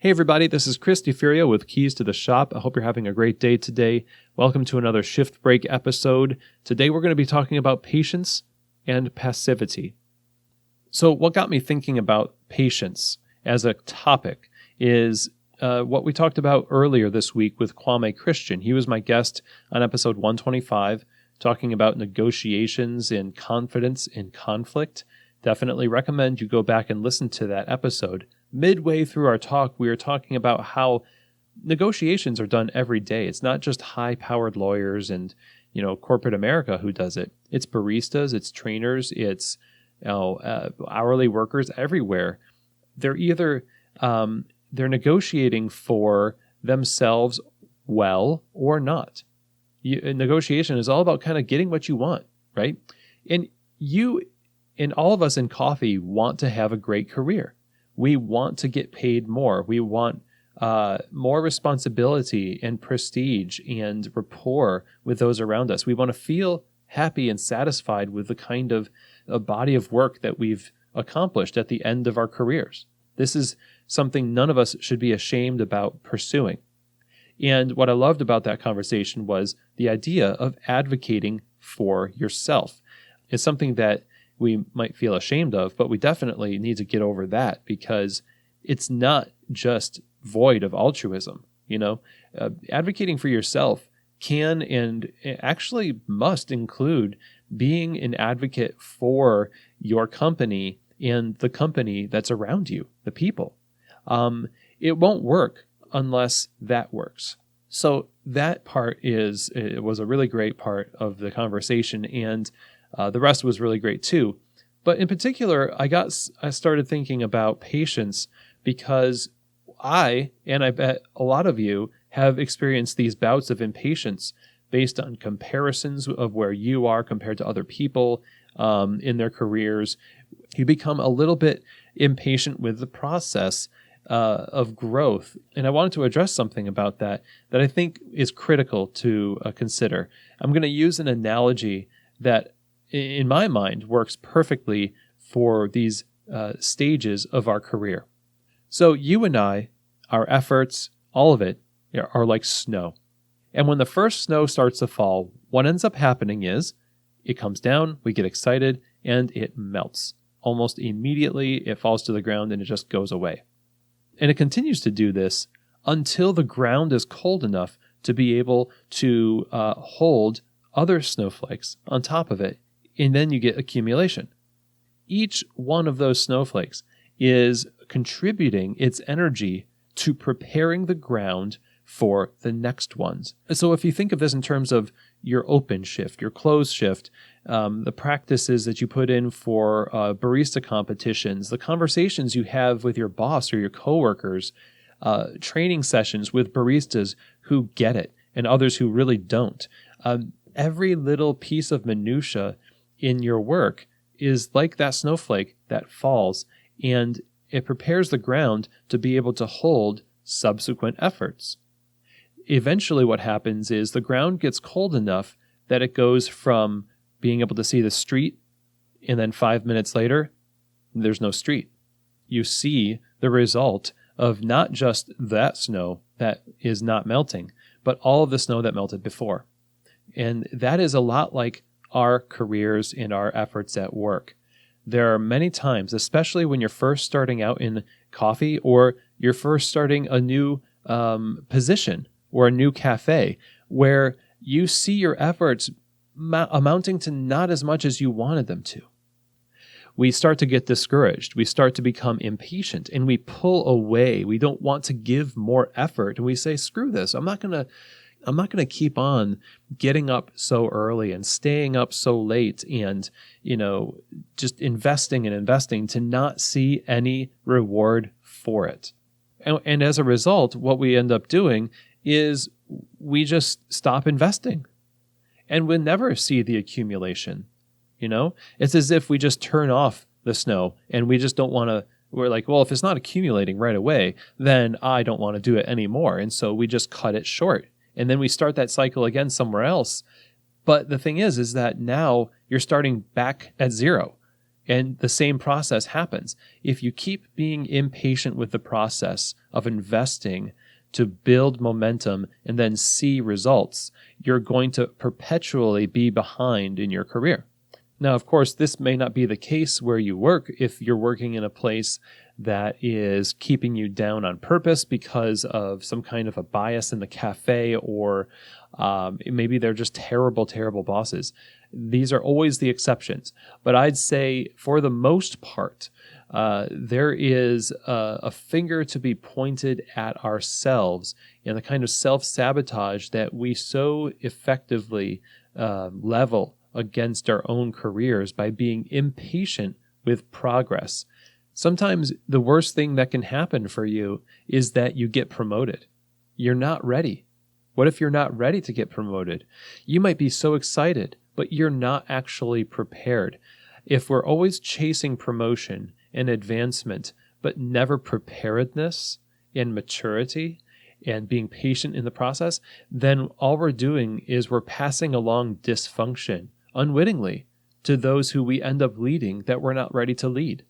Hey everybody, this is Chris DeFurio with Keys to the Shop. I hope you're having a great day today. Welcome to another Shift Break episode. Today we're going to be talking about patience and passivity. So what got me thinking about patience as a topic is what we talked about earlier this week with Kwame Christian. He was my guest on episode 125, talking about negotiations and confidence in conflict. Definitely recommend you go back and listen to that episode. Midway through our talk, we were talking about how negotiations are done every day. It's not just high-powered lawyers and, corporate America who does it. It's baristas, it's trainers, it's hourly workers everywhere. They're either they're negotiating for themselves well or not. Negotiation is all about kind of getting what you want, right? And all of us in coffee want to have a great career. We want to get paid more. We want more responsibility and prestige and rapport with those around us. We want to feel happy and satisfied with the kind of a body of work that we've accomplished at the end of our careers. This is something none of us should be ashamed about pursuing. And what I loved about that conversation was the idea of advocating for yourself. It's something that we might feel ashamed of, but we definitely need to get over that because it's not just void of altruism. Advocating for yourself can and actually must include being an advocate for your company and the company that's around you, the people. It won't work unless that works. So that part it was a really great part of the conversation, and the rest was really great too. But in particular, I started thinking about patience because I bet a lot of you have experienced these bouts of impatience based on comparisons of where you are compared to other people in their careers. You become a little bit impatient with the process of growth. And I wanted to address something about that I think is critical to consider. I'm going to use an analogy that in my mind works perfectly for these stages of our career. So you and I, our efforts, all of it are like snow. And when the first snow starts to fall, what ends up happening is it comes down, we get excited, and it melts. Almost immediately, it falls to the ground and it just goes away. And it continues to do this until the ground is cold enough to be able to hold other snowflakes on top of it. And then you get accumulation. Each one of those snowflakes is contributing its energy to preparing the ground for the next ones. So if you think of this in terms of your open shift, your closed shift, the practices that you put in for barista competitions, the conversations you have with your boss or your coworkers, training sessions with baristas who get it and others who really don't. Every little piece of minutia in your work is like that snowflake that falls, and it prepares the ground to be able to hold subsequent efforts. Eventually what happens is the ground gets cold enough that it goes from being able to see the street, and then 5 minutes later, there's no street. You see the result of not just that snow that is not melting, but all of the snow that melted before. And that is a lot like our careers and our efforts at work. There are many times, especially when you're first starting out in coffee or you're first starting a new position or a new cafe, where you see your efforts amounting to not as much as you wanted them to. We start to get discouraged. We start to become impatient and we pull away. We don't want to give more effort. And we say, screw this. I'm not going to keep on getting up so early and staying up so late and, just investing and investing to not see any reward for it. And as a result, what we end up doing is we just stop investing and we'll never see the accumulation. It's as if we just turn off the snow and we just don't want to. We're like, well, if it's not accumulating right away, then I don't want to do it anymore. And so we just cut it short. And then we start that cycle again somewhere else. But the thing is that now you're starting back at zero. And the same process happens. If you keep being impatient with the process of investing to build momentum and then see results, you're going to perpetually be behind in your career. Now, of course, this may not be the case where you work if you're working in a place that is keeping you down on purpose because of some kind of a bias in the cafe, or maybe they're just terrible, terrible bosses. These are always the exceptions. But I'd say for the most part, there is a finger to be pointed at ourselves and the kind of self-sabotage that we so effectively level against our own careers by being impatient with progress. Sometimes the worst thing that can happen for you is that you get promoted. You're not ready. What if you're not ready to get promoted? You might be so excited, but you're not actually prepared. If we're always chasing promotion and advancement, but never preparedness and maturity and being patient in the process, then all we're doing is we're passing along dysfunction unwittingly to those who we end up leading that we're not ready to lead.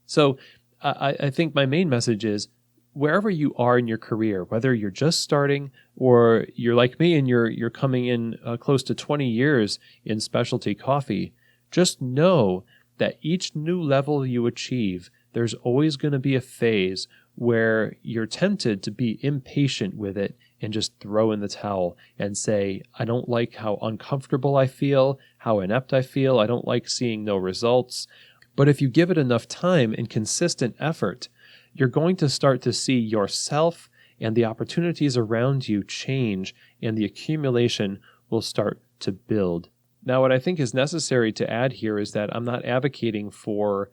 So I think my main message is, wherever you are in your career, whether you're just starting or you're like me and you're coming in close to 20 years in specialty coffee, just know that each new level you achieve, there's always going to be a phase where you're tempted to be impatient with it and just throw in the towel and say, I don't like how uncomfortable I feel, how inept I feel, I don't like seeing no results. But if you give it enough time and consistent effort, you're going to start to see yourself and the opportunities around you change, and the accumulation will start to build. Now, what I think is necessary to add here is that I'm not advocating for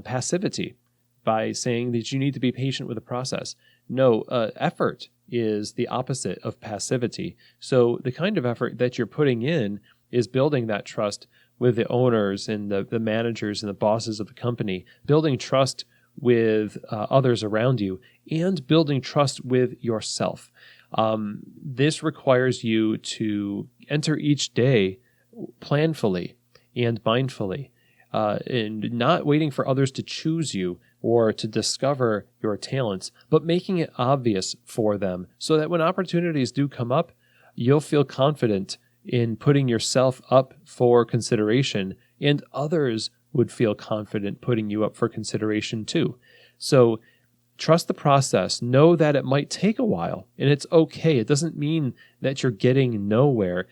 passivity by saying that you need to be patient with the process. No, effort is the opposite of passivity. So the kind of effort that you're putting in is building that trust with the owners and the managers and the bosses of the company, building trust with others around you, and building trust with yourself. This requires you to enter each day planfully and mindfully, and not waiting for others to choose you or to discover your talents, but making it obvious for them so that when opportunities do come up, you'll feel confident in putting yourself up for consideration, and others would feel confident putting you up for consideration too. So trust the process. Know that it might take a while, and it's okay. It doesn't mean that you're getting nowhere.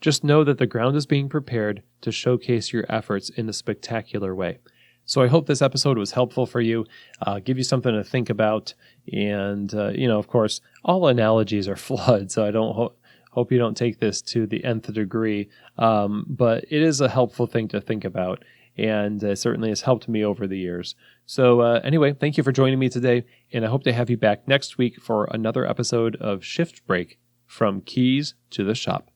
Just know that the ground is being prepared to showcase your efforts in a spectacular way. So I hope this episode was helpful for you, give you something to think about. And, of course, all analogies are flawed, so I don't hope you don't take this to the nth degree. But it is a helpful thing to think about, and certainly has helped me over the years. So anyway, thank you for joining me today, and I hope to have you back next week for another episode of Shift Break, from Keys to the Shop.